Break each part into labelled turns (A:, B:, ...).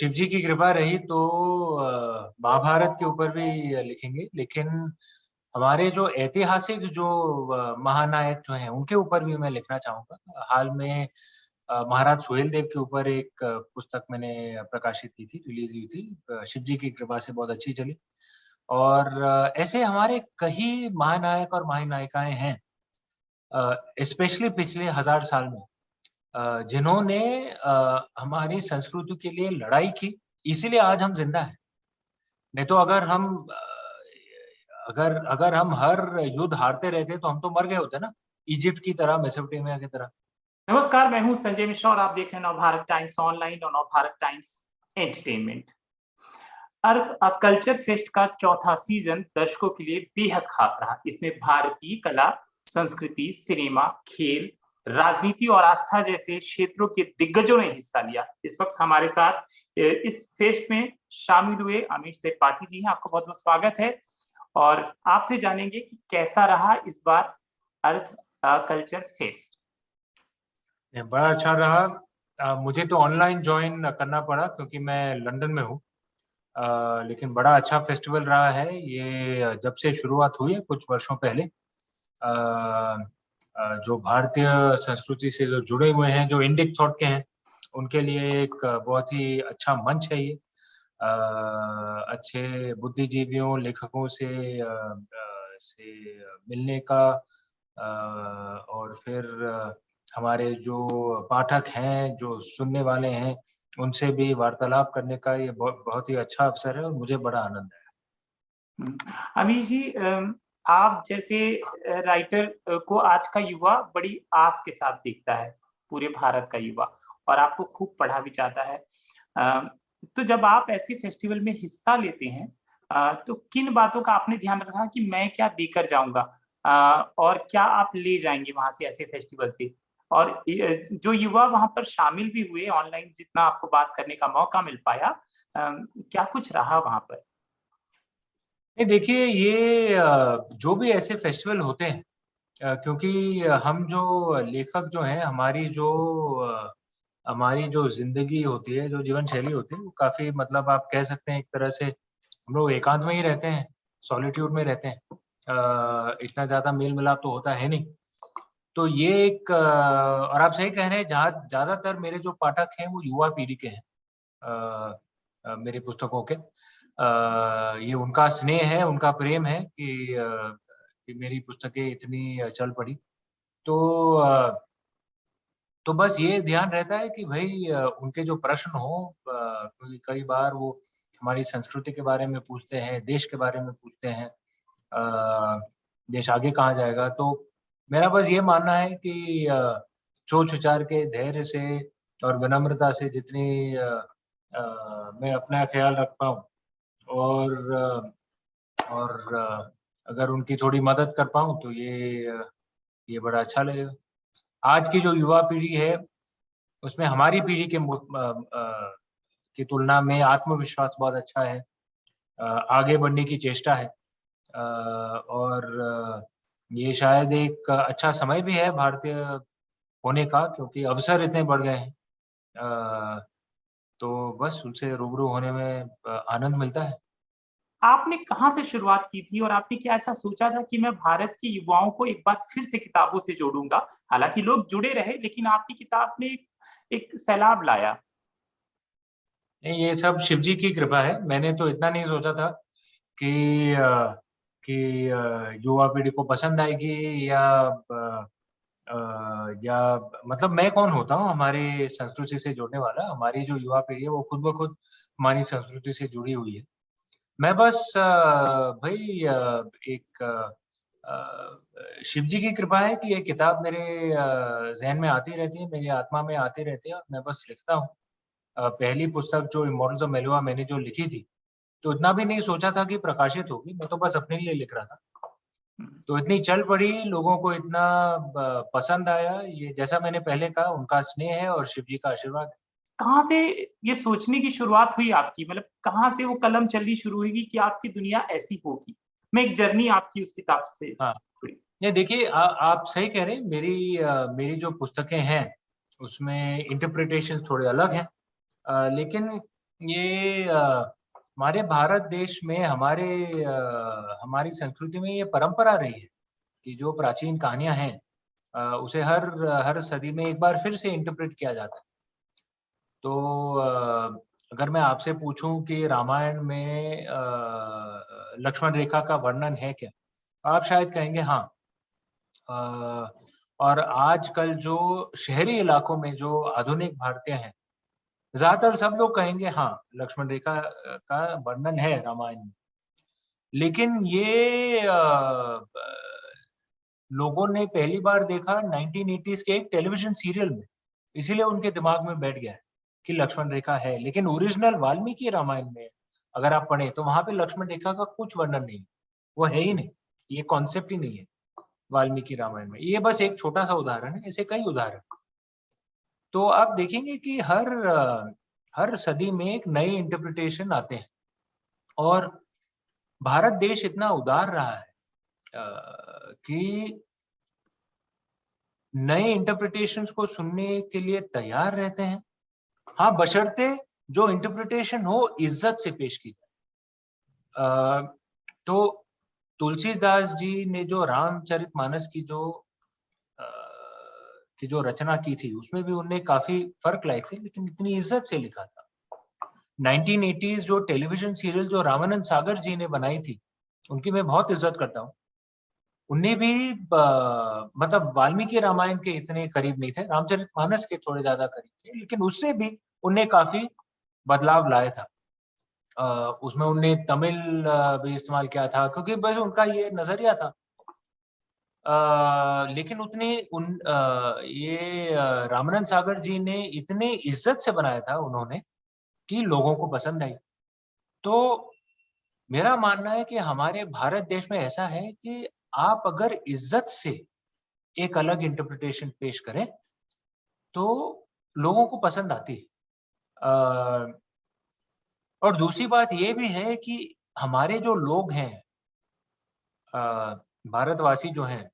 A: शिव जी की कृपा रही तो महाभारत के ऊपर भी लिखेंगे, लेकिन हमारे जो ऐतिहासिक जो महानायक जो हैं उनके ऊपर भी मैं लिखना चाहूँगा। हाल में महाराज सुहेलदेव के ऊपर एक पुस्तक मैंने प्रकाशित की थी, रिलीज़ हुई थी। शिव जी की कृपा से बहुत अच्छी चली और ऐसे हमारे कई महानायक और महानायिकाएँ हैं स्पेशली पिछले 1000 साल में जिन्होंने हमारी संस्कृति के लिए लड़ाई की, इसीलिए आज हम ज़िंदा हैं। नहीं तो अगर अगर हम हर युद्ध हारते रहते तो हम तो मर गए होते ना, इजिप्ट की तरह, मेसोपोटामिया की तरह।
B: नमस्कार, मैं हूं संजय मिश्रा और आप देख रहे हैं नवभारत टाइम्स ऑनलाइन और Navbharat times entertainment. Earth a culture fest का चौथा सीजन दर्शकों के लिए बेहद खास रहा। इसमें भारतीय कला, संस्कृति, सिनेमा, खेल, राजनीति और आस्था जैसे क्षेत्रों के दिग्गजों ने हिस्सा लिया। इस वक्त हमारे साथ इस फेस्ट में शामिल हुए अमीश त्रिपाठी जी हैं। आपका बहुत बहुत स्वागत है और आपसे जानेंगे कि कैसा रहा इस बार अर्थ कल्चर फेस्ट।
A: बड़ा अच्छा रहा। मुझे तो ऑनलाइन जॉइन करना पड़ा क्योंकि मैं लंदन में हूँ। लेकिन बड़ा अच्छा फेस्टिवल रहा है ये जब से शुरुआत हुई है कुछ वर्षों पहले। जो भारतीय संस्कृति से जो जुड़े हुए हैं, जो इंडिक थॉट के हैं, उनके लिए एक बहुत ही अच्छा मंच है ये। अच्छे बुद्धिजीवियों, लेखकों से मिलने का और फिर हमारे जो पाठक हैं, जो सुनने वाले हैं, उनसे भी वार्तालाप करने का ये बहुत ही अच्छा अवसर है और मुझे बड़ा आनंद आया।
B: अमीश जी, आप जैसे राइटर को आज का युवा बड़ी आस के साथ देखता है, पूरे भारत का युवा, और आपको खूब पढ़ा भी जाता है। तो जब आप ऐसे फेस्टिवल में हिस्सा लेते हैं, तो किन बातों का आपने ध्यान रखा कि मैं क्या देकर जाऊँगा और क्या आप ले जाएँगे वहाँ से ऐसे फेस्टिवल से? और जो युवा वहाँ पर शामिल भी हुए ऑनलाइन जितना आपको बात करने का मौका मिल पाया, क्या कुछ रहा वहाँ पर?
A: नहीं देखिए ये जो भी ऐसे फेस्टिवल होते हैं क्योंकि हम जो लेखक जो हैं हमारी जो ज़िंदगी होती है, जो जीवन शैली होती है, वो काफ़ी मतलब आप कह सकते हैं एक तरह से हम लोग एकांत में ही रहते हैं, सॉलिट्यूड में रहते हैं। इतना ज़्यादा मेल-मिलाप तो होता है नहीं। तो ये एक और आप सही कह रहे हैं जहाँ ज़्यादातर मेरे जो पाठक हैं वो युवा पीढ़ी के हैं मेरी पुस्तकों के। ये उनका स्नेह है, उनका प्रेम है कि मेरी पुस्तकें इतनी चल पड़ी। तो तो बस ये ध्यान रहता है कि भई उनके जो प्रश्न हों क्योंकि कई बार वो हमारी संस्कृति के बारे में पूछते हैं, देश के बारे में पूछते हैं। देश आगे कहाँ जाएगा? तो मेरा बस ये मानना है कि सोच-विचार के धैर्य से और विनम्रता से जितनी मैं अपना ख़्याल रख पाऊँ और अगर उनकी थोड़ी मदद कर पाऊँ तो ये बड़ा अच्छा लगेगा। आज की जो युवा पीढ़ी है, उसमें हमारी पीढ़ी की तुलना में आत्मविश्वास बहुत अच्छा है। आगे बढ़ने की चेष्टा है और ये शायद एक अच्छा समय भी है भारतीय होने का क्योंकि अवसर इतने बढ़ गए हैं। तो बस उनसे रूबरू होने में आनंद मिलता है।
B: आपने कहाँ से शुरुआत की थी और आपने क्या ऐसा सोचा था कि मैं भारत के युवाओं को एक बार फिर से किताबों से जोड़ूँगा? हालाँकि लोग जुड़े रहे, लेकिन आपकी किताब ने एक सैलाब लाया।
A: नहीं, ये सब शिव जी की कृपा है। मैंने तो इतना नहीं सोचा था कि युवा पीढ़ी को पसंद आएगी या मतलब मैं कौन होता हूँ हमारी संस्कृति से जुड़ने वाला? हमारी जो युवा पीढ़ी है वो खुद ब खुद हमारी संस्कृति से जुड़ी हुई है। मैं बस भई एक शिव जी की कृपा है कि ये किताब मेरे ज़हन में आती रहती है, मेरी आत्मा में आती रहती है और मैं बस लिखता हूँ। पहली पुस्तक जो इमॉर्टल्स ऑफ मेलुआ मैंने जो लिखी थी, तो इतना भी नहीं सोचा था कि प्रकाशित होगी, मैं तो बस अपने लिए लिख रहा था। तो इतनी चल पड़ी, लोगों को इतना पसंद आया, ये जैसा मैंने पहले कहा उनका स्नेह है और शिव जी का आशीर्वाद है।
B: कहाँ से ये सोचने की शुरुआत हुई आपकी? मतलब कहाँ से वो कलम चलनी शुरू हुई कि आपकी दुनिया ऐसी होगी? मैं एक जर्नी आपकी उस किताब से
A: हाँ,
B: जुड़ी।
A: नहीं देखिए आप सही कह रहे हैं, मेरी जो पुस्तकें हैं, उसमें इंटरप्रिटेशंस थोड़े अलग हैं। लेकिन ये हमारे भारत देश में हमारी संस्कृति में ये परंपरा रही है कि जो प्राचीन कहानियाँ हैं उसे हर हर सदी में एक बार फिर से इंटरप्रेट किया जाता है। तो अगर मैं आपसे पूछूं कि रामायण में लक्ष्मण रेखा का वर्णन है क्या? आप शायद कहेंगे हाँ। अ, और आजकल जो शहरी इलाकों में जो आधुनिक भारतीय हैं, ज़्यादातर सब लोग कहेंगे हाँ, लक्ष्मण रेखा का वर्णन है रामायण में। लेकिन ये ब लोगों ने पहली बार देखा 1980s के एक टेलीविज़न सीरियल में, इसीलिए उनके दिमाग में बैठ गया है कि लक्ष्मण रेखा है। लेकिन ओरिजिनल वाल्मीकि रामायण में अगर आप पढ़ें, तो वहाँ पे लक्ष्मण रेखा का कुछ वर्णन नहीं है, वो है ही नहीं, ये कॉन्सेप्ट ही नहीं है वाल्मीकि रामायण में। ये बस एक छोटा-सा उदाहरण है, ऐसे कई उदाहरण। तो आप देखेंगे कि हर सदी में एक नए इंटरप्रिटेशन आते हैं और भारत देश इतना उदार रहा है कि नए इंटरप्रिटेशंस को सुनने के लिए तैयार रहते हैं। हाँ, बशर्ते जो इंटरप्रिटेशन हो इज्जत से पेश की जाए। तो तुलसीदास जी ने जो रामचरितमानस अ, की जो रचना की थी, उसमें भी उन्होंने काफ़ी फ़र्क लाए थे, लेकिन इतनी इज्जत से लिखा था। 1980s जो टेलीविज़न सीरियल जो रामानंद सागर जी ने बनाई थी, उनकी मैं बहुत इज़्ज़त करता हूँ। उन्हें भी मतलब वाल्मीकि रामायण के इतने करीब नहीं थे, रामचरितमानस के थोड़े ज़्यादा करीब थे, लेकिन उससे भी उन्हें काफ़ी बदलाव लाया था। उसमें उन्होंने तमिल भी इस्तेमाल किया था क्योंकि बस उनका ये नज़रिया था। लेकिन रामानंद सागर जी ने इतने इज़्ज़त से बनाया था उन्होंने कि लोगों को पसंद आई। तो मेरा मानना है कि हमारे भारत देश में ऐसा है कि आप अगर इज़्ज़त से एक अलग इंटरप्रिटेशन पेश करें, तो लोगों को पसंद आती है। और दूसरी बात ये भी है कि हमारे जो लोग हैं अ, भारतवासी जो हैं,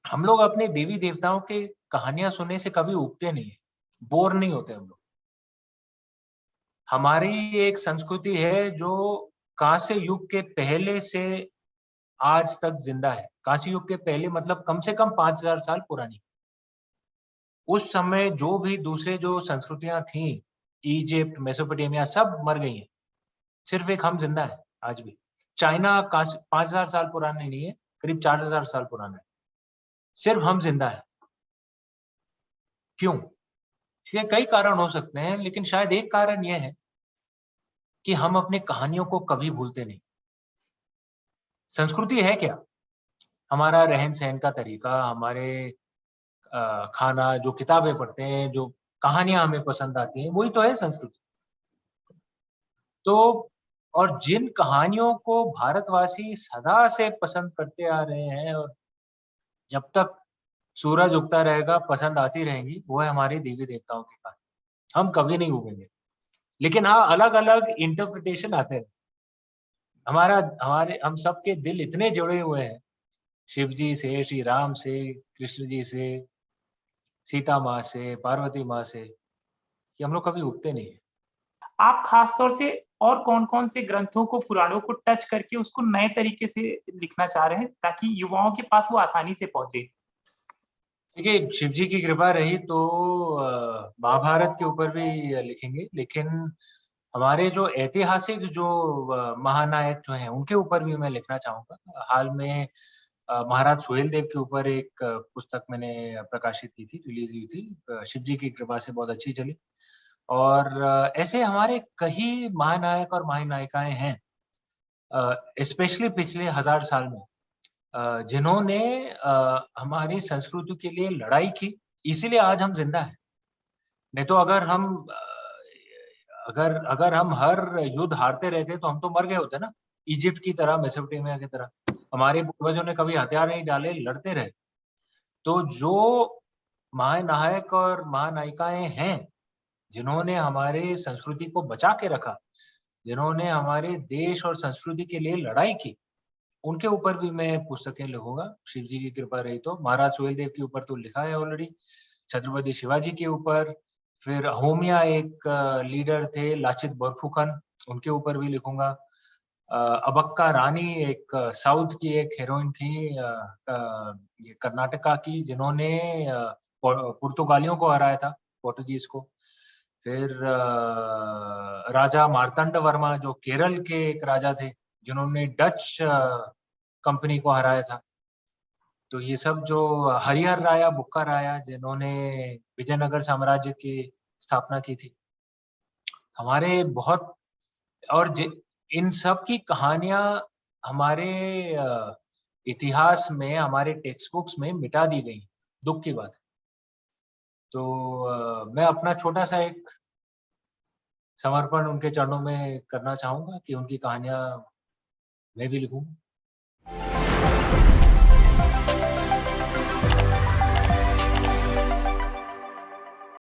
A: हम लोग अपने देवी-देवताओं के कहानियाँ सुनने से कभी ऊबते नहीं हैं, बोर नहीं होते हम लोग। हमारी एक संस्कृति है जो कांस्य युग के पहले से आज तक ज़िंदा है। कांस्य युग के पहले मतलब कम से कम 5000 साल पुरानी। उस समय जो भी दूसरे जो संस्कृतियाँ थीं, इजिप्ट, मेसोपोटामिया सब मर गई हैं। सिर्फ़ एक हम ज़िंदा हैं आज भी। चाइना काश 5000 साल पुराना नहीं है, करीब 4000 साल पुराना है। सिर्फ़ हम ज़िंदा हैं। क्यों? इसके कई कारण हो सकते हैं, लेकिन शायद एक कारण ये है कि हम अपनी कहानियों को कभी भूलते नहीं। संस्कृति है क्या? हमारा रहन-सहन का तरीका, हमारे खाना, जो किताबें पढ़ते हैं, जो कहानियाँ हमें पसंद आती हैं, वही तो है संस्कृति। तो और जिन कहानियों को भारतवासी सदा से पसंद करते आ रहे हैं और जब तक सूरज उगता रहेगा, पसंद आती रहेंगी, वो है हमारे देवी-देवताओं की कहानी। हम कभी नहीं ऊबेंगे। लेकिन हाँ, अलग-अलग इंटरप्रिटेशन आते हैं। हम सबके दिल इतने जुड़े हुए हैं, शिव जी से, श्री राम से, कृष्ण जी से, सीता माँ से, पार्वती माँ से, कि हम लोग कभी ऊबते नहीं हैं।
B: आप खास तौर से और कौन-कौन से ग्रंथों को, पुराणों को टच करके उसको नए तरीके से लिखना चाह रहे हैं, ताकि युवाओं के पास वो आसानी से पहुँचे?
A: देखिए, शिव जी की कृपा रही तो महाभारत के ऊपर भी लिखेंगे, लेकिन हमारे जो ऐतिहासिक महानायक जो हैं, उनके ऊपर भी मैं लिखना चाहूँगा। हाल में महाराज सुहेलदेव के ऊपर एक पुस्तक मैंने प्रकाशित की थी, रिलीज़ हुई थी। शिव जी की कृपा से बहुत अच्छी चली और ऐसे हमारे कई महानायक और महानायिकाएँ हैं स्पेशली पिछले 1000 साल में जिन्होंने हमारी संस्कृति के लिए लड़ाई की, इसीलिए आज हम ज़िंदा हैं। नहीं तो अगर अगर हम हर युद्ध हारते रहते तो हम तो मर गए होते ना, इजिप्ट की तरह, मेसोपोटामिया की तरह। हमारे पूर्वजों ने कभी हथियार नहीं डाले, लड़ते रहे। तो जो महानायक और महानायिकाएँ हैं, जिन्होंने हमारे संस्कृति को बचा के रखा, जिन्होंने हमारे देश और संस्कृति के लिए लड़ाई की, उनके ऊपर भी मैं पुस्तकें लिखूँगा, शिव जी की कृपा रही तो। महाराज सुहेलदेव के ऊपर तो लिखा है ऑलरेडी, छत्रपति शिवाजी के ऊपर, फिर होमिया एक लीडर थे, लाचित बोरफुकन, उनके ऊपर भी लिखूंगा। अबक्का रानी एक साउथ की एक हीरोइन थी, ये कर्नाटका की, जिन्होंने पुर्तगालियों को हराया था, पोर्टुगीज को। फिर राजा मार्तंड वर्मा जो केरल के एक राजा थे, जिन्होंने डच कंपनी को हराया था। तो ये सब जो हरिहर राया, बुक्का राया, जिन्होंने विजयनगर साम्राज्य की स्थापना की थी, हमारे बहुत, और इन सब की कहानियां हमारे इतिहास में, हमारे टेक्स्ट बुक्स में मिटा दी गई। दुख की बात है। तो मैं अपना छोटा सा एक समर्पण उनके चरणों में करना चाहूंगा कि उनकी कहानियां मैं भी लिखूं।